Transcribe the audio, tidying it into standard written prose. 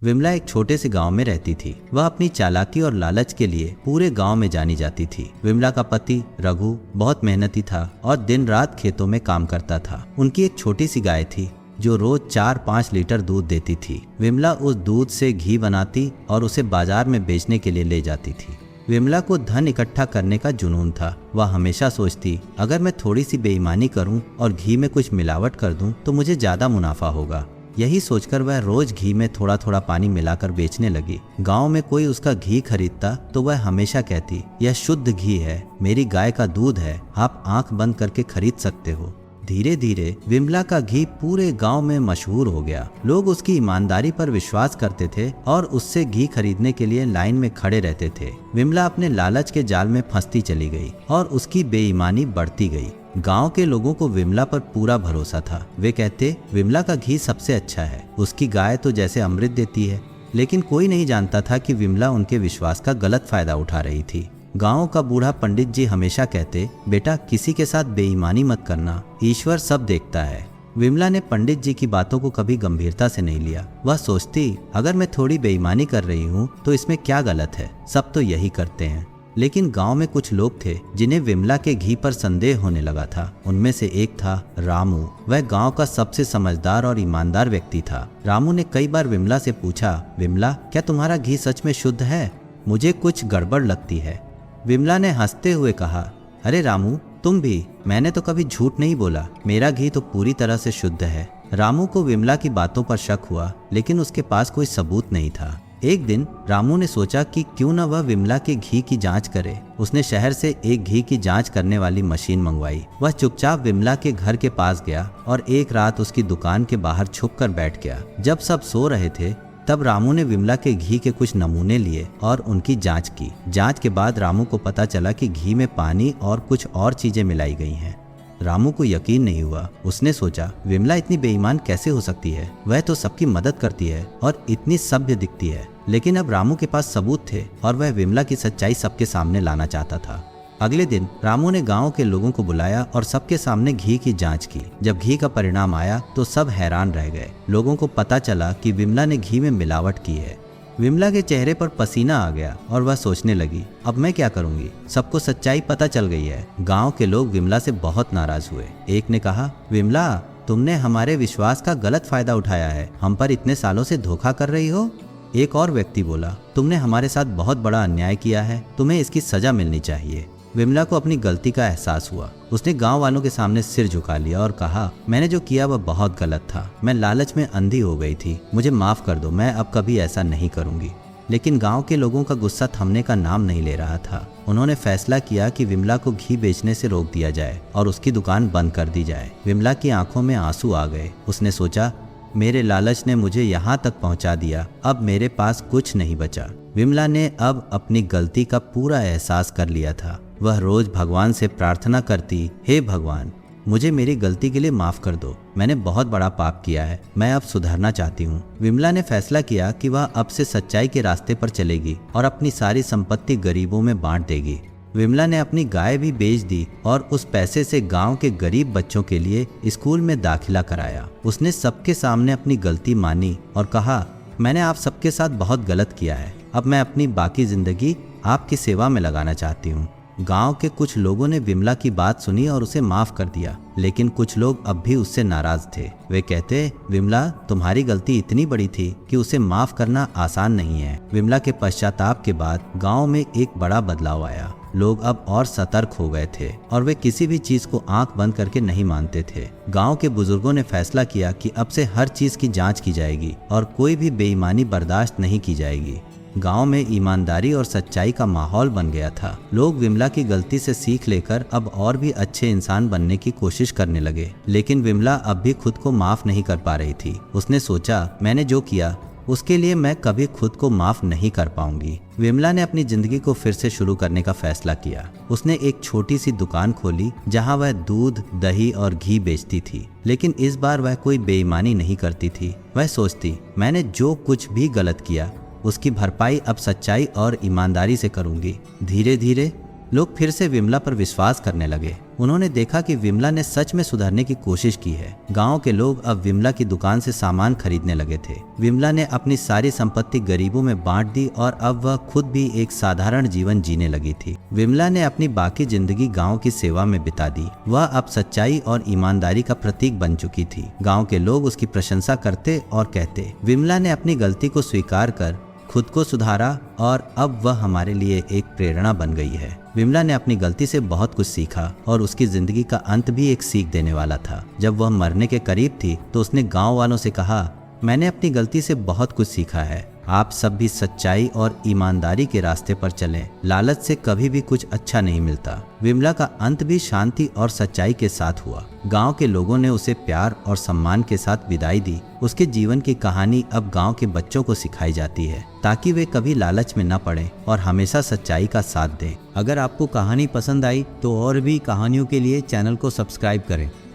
विमला एक छोटे से गांव में रहती थी। वह अपनी चालाकी और लालच के लिए पूरे गांव में जानी जाती थी। विमला का पति रघु बहुत मेहनती था और दिन रात खेतों में काम करता था। उनकी एक छोटी सी गाय थी जो रोज 4-5 लीटर दूध देती थी। विमला उस दूध से घी बनाती और उसे बाजार में बेचने के लिए ले जाती थी। विमला को धन इकट्ठा करने का जुनून था। वह हमेशा सोचती, अगर मैं थोड़ी सी बेईमानी करूं और घी में कुछ मिलावट कर दूं तो मुझे ज्यादा मुनाफा होगा। यही सोचकर वह रोज घी में थोड़ा थोड़ा पानी मिलाकर बेचने लगी। गांव में कोई उसका घी खरीदता तो वह हमेशा कहती, यह शुद्ध घी है, मेरी गाय का दूध है, आप आंख बंद करके खरीद सकते हो। धीरे धीरे विमला का घी पूरे गांव में मशहूर हो गया। लोग उसकी ईमानदारी पर विश्वास करते थे और उससे घी खरीदने के लिए लाइन में खड़े रहते थे। विमला अपने लालच के जाल में फंसती चली गई और उसकी बेईमानी बढ़ती गई। गांव के लोगों को विमला पर पूरा भरोसा था। वे कहते, विमला का घी सबसे अच्छा है, उसकी गाय तो जैसे अमृत देती है। लेकिन कोई नहीं जानता था कि विमला उनके विश्वास का गलत फायदा उठा रही थी। गांव का बूढ़ा पंडित जी हमेशा कहते, बेटा किसी के साथ बेईमानी मत करना, ईश्वर सब देखता है। विमला ने पंडित जी की बातों को कभी गंभीरता से नहीं लिया। वह सोचती, अगर मैं थोड़ी बेईमानी कर रही हूँ तो इसमें क्या गलत है, सब तो यही करते हैं। लेकिन गांव में कुछ लोग थे जिन्हें विमला के घी पर संदेह होने लगा था। उनमें से एक था रामू। वह गांव का सबसे समझदार और ईमानदार व्यक्ति था। रामू ने कई बार विमला से पूछा, विमला क्या तुम्हारा घी सच में शुद्ध है? मुझे कुछ गड़बड़ लगती है। विमला ने हंसते हुए कहा, अरे रामू तुम भी, मैंने तो कभी झूठ नहीं बोला, मेरा घी तो पूरी तरह से शुद्ध है। रामू को विमला की बातों पर शक हुआ, लेकिन उसके पास कोई सबूत नहीं था। एक दिन रामू ने सोचा कि क्यों न वह विमला के घी की जांच करे। उसने शहर से एक घी की जांच करने वाली मशीन मंगवाई। वह चुपचाप विमला के घर के पास गया और एक रात उसकी दुकान के बाहर छुपकर बैठ गया। जब सब सो रहे थे तब रामू ने विमला के घी के कुछ नमूने लिए और उनकी जांच की। जांच के बाद रामू को पता चला कि घी में पानी और कुछ और चीजें मिलाई गई हैं। रामू को यकीन नहीं हुआ। उसने सोचा, विमला इतनी बेईमान कैसे हो सकती है? वह तो सबकी मदद करती है और इतनी सभ्य दिखती है। लेकिन अब रामू के पास सबूत थे और वह विमला की सच्चाई सबके सामने लाना चाहता था। अगले दिन रामू ने गांव के लोगों को बुलाया और सबके सामने घी की जांच की। जब घी का परिणाम आया तो सब हैरान रह गए। लोगों को पता चला कि विमला ने घी में मिलावट की है। विमला के चेहरे पर पसीना आ गया और वह सोचने लगी, अब मैं क्या करूंगी? सबको सच्चाई पता चल गई है। गांव के लोग विमला से बहुत नाराज हुए। एक ने कहा, विमला तुमने हमारे विश्वास का गलत फायदा उठाया है, हम पर इतने सालों से धोखा कर रही हो। एक और व्यक्ति बोला, तुमने हमारे साथ बहुत बड़ा अन्याय किया है, तुम्हें इसकी सजा मिलनी चाहिए। विमला को अपनी गलती का एहसास हुआ। उसने गांव वालों के सामने सिर झुका लिया और कहा, मैंने जो किया वह बहुत गलत था, मैं लालच में अंधी हो गई थी, मुझे माफ कर दो, मैं अब कभी ऐसा नहीं करूंगी। लेकिन गांव के लोगों का गुस्सा थमने का नाम नहीं ले रहा था। उन्होंने फैसला किया कि विमला को घी बेचने से रोक दिया जाए और उसकी दुकान बंद कर दी जाए। विमला की आंखों में आंसू आ गए। उसने सोचा, मेरे लालच ने मुझे यहाँ तक पहुँचा दिया, अब मेरे पास कुछ नहीं बचा। विमला ने अब अपनी गलती का पूरा एहसास कर लिया था। वह रोज भगवान से प्रार्थना करती, हे भगवान मुझे मेरी गलती के लिए माफ कर दो, मैंने बहुत बड़ा पाप किया है, मैं अब सुधरना चाहती हूँ। विमला ने फैसला किया कि वह अब से सच्चाई के रास्ते पर चलेगी और अपनी सारी संपत्ति गरीबों में बांट देगी। विमला ने अपनी गाय भी बेच दी और उस पैसे से गांव के गरीब बच्चों के लिए स्कूल में दाखिला कराया। उसने सबके सामने अपनी गलती मानी और कहा, मैंने आप सबके साथ बहुत गलत किया है, अब मैं अपनी बाकी जिंदगी आपकी सेवा में लगाना चाहती हूँ। गांव के कुछ लोगों ने विमला की बात सुनी और उसे माफ कर दिया, लेकिन कुछ लोग अब भी उससे नाराज थे। वे कहते, विमला तुम्हारी गलती इतनी बड़ी थी कि उसे माफ करना आसान नहीं है। विमला के पश्चाताप के बाद गांव में एक बड़ा बदलाव आया। लोग अब और सतर्क हो गए थे और वे किसी भी चीज को आंख बंद करके नहीं मानते थे। गांव के बुजुर्गों ने फैसला किया कि अब से हर चीज की जांच की जाएगी और कोई भी बेईमानी बर्दाश्त नहीं की जाएगी। गांव में ईमानदारी और सच्चाई का माहौल बन गया था। लोग विमला की गलती से सीख लेकर अब और भी अच्छे इंसान बनने की कोशिश करने लगे। लेकिन विमला अब भी खुद को माफ नहीं कर पा रही थी। उसने सोचा, मैंने जो किया उसके लिए मैं कभी खुद को माफ नहीं कर पाऊंगी। विमला ने अपनी जिंदगी को फिर से शुरू करने का फैसला किया। उसने एक छोटी सी दुकान खोली जहां वह दूध, दही और घी बेचती थी। लेकिन इस बार वह कोई बेईमानी नहीं करती थी। वह सोचती, मैंने जो कुछ भी गलत किया उसकी भरपाई अब सच्चाई और ईमानदारी से करूंगी। धीरे धीरे लोग फिर से विमला पर विश्वास करने लगे। उन्होंने देखा कि विमला ने सच में सुधरने की कोशिश की है। गांव के लोग अब विमला की दुकान से सामान खरीदने लगे थे। विमला ने अपनी सारी संपत्ति गरीबों में बांट दी और अब वह खुद भी एक साधारण जीवन जीने लगी थी। विमला ने अपनी बाकी जिंदगी गांव की सेवा में बिता दी। वह अब सच्चाई और ईमानदारी का प्रतीक बन चुकी थी। गांव के लोग उसकी प्रशंसा करते और कहते, विमला ने अपनी गलती को स्वीकार कर खुद को सुधारा और अब वह हमारे लिए एक प्रेरणा बन गई है। विमला ने अपनी गलती से बहुत कुछ सीखा और उसकी जिंदगी का अंत भी एक सीख देने वाला था। जब वह मरने के करीब थी तो उसने गांव वालों से कहा, मैंने अपनी गलती से बहुत कुछ सीखा है। आप सब भी सच्चाई और ईमानदारी के रास्ते पर चलें। लालच से कभी भी कुछ अच्छा नहीं मिलता। विमला का अंत भी शांति और सच्चाई के साथ हुआ। गांव के लोगों ने उसे प्यार और सम्मान के साथ विदाई दी। उसके जीवन की कहानी अब गांव के बच्चों को सिखाई जाती है ताकि वे कभी लालच में न पड़ें और हमेशा सच्चाई का साथ दें। अगर आपको कहानी पसंद आई तो और भी कहानियों के लिए चैनल को सब्सक्राइब करें।